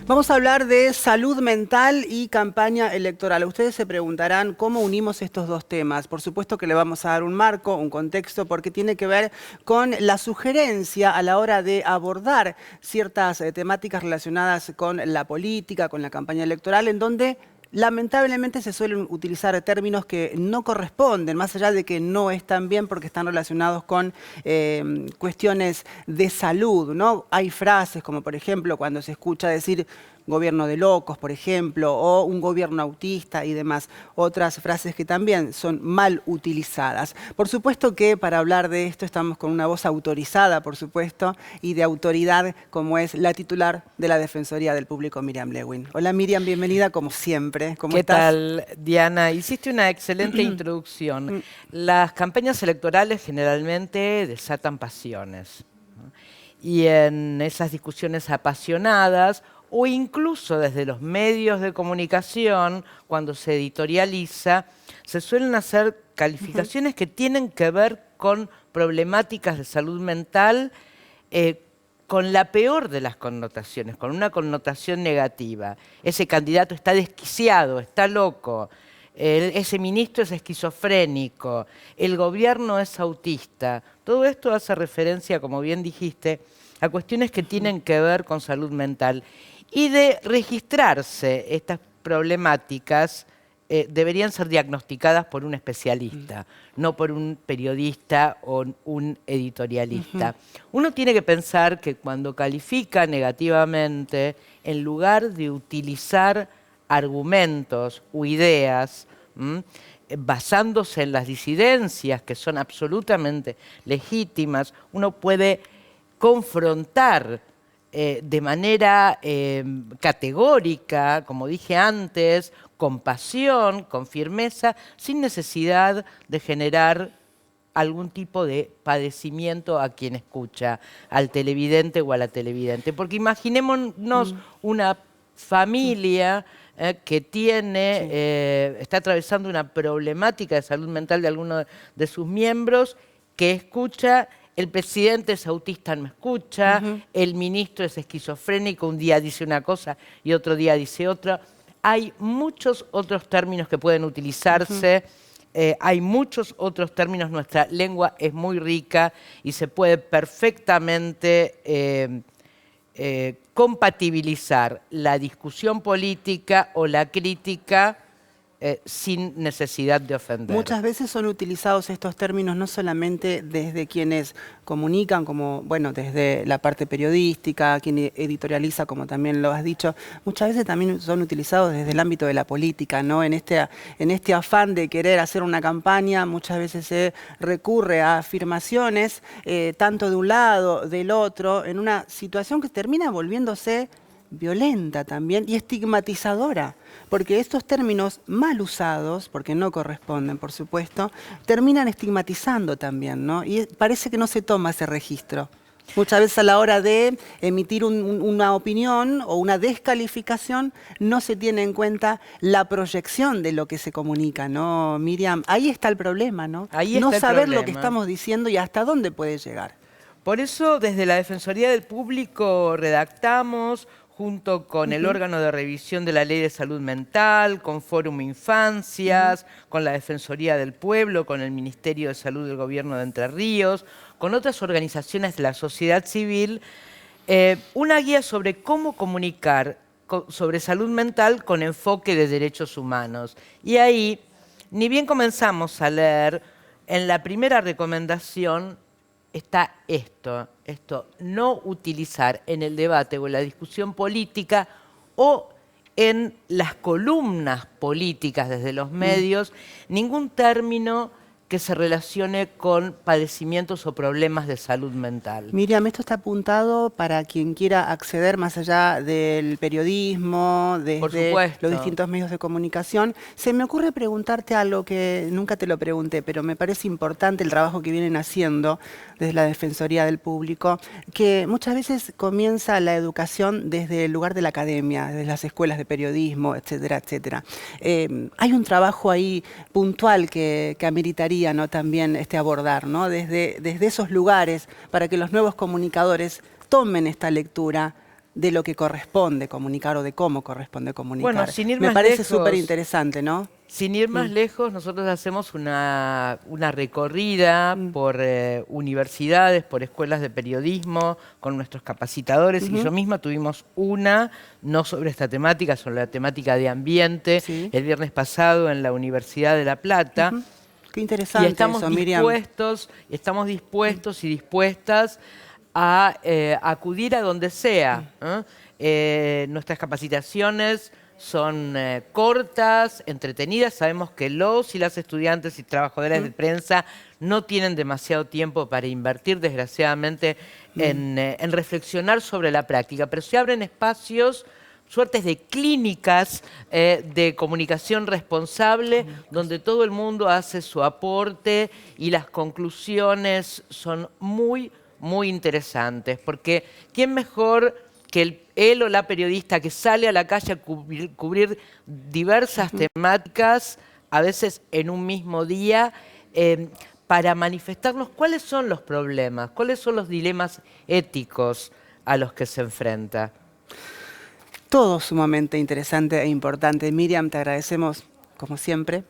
Vamos a hablar de salud mental y campaña electoral. Ustedes se preguntarán cómo unimos estos dos temas. Por supuesto que le vamos a dar un marco, un contexto, porque tiene que ver con la sugerencia a la hora de abordar ciertas temáticas relacionadas con la política, con la campaña electoral, en donde lamentablemente se suelen utilizar términos que no corresponden, más allá de que no están bien porque están relacionados con cuestiones de salud, ¿no? Hay frases como, por ejemplo, cuando se escucha decir gobierno de locos, por ejemplo, o un gobierno autista y demás. Otras frases que también son mal utilizadas. Por supuesto que para hablar de esto estamos con una voz autorizada, por supuesto, y de autoridad, como es la titular de la Defensoría del Público, Miriam Lewin. Hola Miriam, bienvenida como siempre. ¿Cómo ¿Qué estás? tal, Diana? Hiciste una excelente introducción. Las campañas electorales generalmente desatan pasiones, ¿no? Y en esas discusiones apasionadas, o incluso desde los medios de comunicación, cuando se editorializa, se suelen hacer calificaciones que tienen que ver con problemáticas de salud mental, con la peor de las connotaciones, con una connotación negativa. Ese candidato está desquiciado, está loco, ese ministro es esquizofrénico, el gobierno es autista. Todo esto hace referencia, como bien dijiste, a cuestiones que tienen que ver con salud mental. Y de registrarse estas problemáticas, deberían ser diagnosticadas por un especialista, no por un periodista o un editorialista. Uno tiene que pensar que cuando califica negativamente, en lugar de utilizar argumentos u ideas, basándose en las disidencias, que son absolutamente legítimas, uno puede confrontar de manera categórica, como dije antes, con pasión, con firmeza, sin necesidad de generar algún tipo de padecimiento a quien escucha, al televidente o a la televidente. Porque imaginémonos una familia que tiene, está atravesando una problemática de salud mental de alguno de sus miembros, que escucha: el presidente es autista, no escucha, el ministro es esquizofrénico, un día dice una cosa y otro día dice otra. Hay muchos otros términos que pueden utilizarse, hay muchos otros términos, nuestra lengua es muy rica y se puede perfectamente compatibilizar la discusión política o la crítica sin necesidad de ofender. Muchas veces son utilizados estos términos no solamente desde quienes comunican, como, bueno, desde la parte periodística, quien editorializa, como también lo has dicho, muchas veces también son utilizados desde el ámbito de la política, ¿no? En este afán de querer hacer una campaña, muchas veces se recurre a afirmaciones, tanto de un lado, del otro, en una situación que termina volviéndose violenta también y estigmatizadora, porque estos términos mal usados, porque no corresponden, por supuesto, terminan estigmatizando también, ¿no? Y parece que no se toma ese registro. Muchas veces a la hora de emitir una opinión o una descalificación, no se tiene en cuenta la proyección de lo que se comunica, ¿no, Miriam? Ahí está el problema, ¿no? Ahí está No el saber lo que problema. estamos diciendo y hasta dónde puede llegar. Por eso, desde la Defensoría del Público redactamos, junto con el órgano de revisión de la Ley de Salud Mental, con Fórum Infancias, con la Defensoría del Pueblo, con el Ministerio de Salud del Gobierno de Entre Ríos, con otras organizaciones de la sociedad civil, una guía sobre cómo comunicar sobre salud mental con enfoque de derechos humanos. Y ahí, ni bien comenzamos a leer, en la primera recomendación está esto, no utilizar en el debate o en la discusión política o en las columnas políticas desde los medios ningún término que se relacione con padecimientos o problemas de salud mental. Miriam, esto está apuntado para quien quiera acceder más allá del periodismo, Por desde supuesto. los distintos medios de comunicación. Se me ocurre preguntarte algo que nunca te lo pregunté, pero me parece importante el trabajo que vienen haciendo desde la Defensoría del Público, que muchas veces comienza la educación desde el lugar de la academia, desde las escuelas de periodismo, etcétera, etcétera. Hay un trabajo ahí puntual que ameritaría, ¿no?, también abordar, ¿no?, desde esos lugares, para que los nuevos comunicadores tomen esta lectura de lo que corresponde comunicar o de cómo corresponde comunicar. Bueno, sin ir Me más parece lejos, súper interesante, ¿no? Sin ir más lejos, nosotros hacemos una recorrida por universidades, por escuelas de periodismo, con nuestros capacitadores, y yo misma tuvimos una, no sobre esta temática, sobre la temática de ambiente, Sí. el viernes pasado en la Universidad de La Plata. Qué Y interesante estamos eso, Miriam. dispuestos y dispuestas a acudir a donde sea. Nuestras capacitaciones son cortas, entretenidas. Sabemos que los y las estudiantes y trabajadoras de prensa no tienen demasiado tiempo para invertir, desgraciadamente, en reflexionar sobre la práctica, pero se abren espacios, suertes de clínicas de comunicación responsable, donde todo el mundo hace su aporte y las conclusiones son muy, muy interesantes, porque ¿quién mejor que él o la periodista que sale a la calle a cubrir diversas temáticas, a veces en un mismo día, para manifestarnos cuáles son los problemas, cuáles son los dilemas éticos a los que se enfrenta? Todo sumamente interesante e importante. Miriam, te agradecemos, como siempre.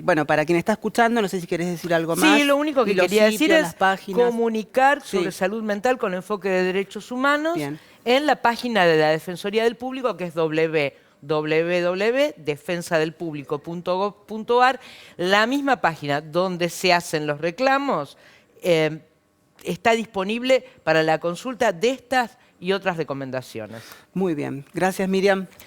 Bueno, para quien está escuchando, no sé si querés decir algo más. Sí, lo único que Y los quería decir sitios, es las páginas. comunicar Sí. sobre salud mental con enfoque de derechos humanos Bien. en la página de la Defensoría del Público, que es www.defensadelpublico.gov.ar. La misma página donde se hacen los reclamos está disponible para la consulta de estas y otras recomendaciones. Muy bien. Gracias, Miriam.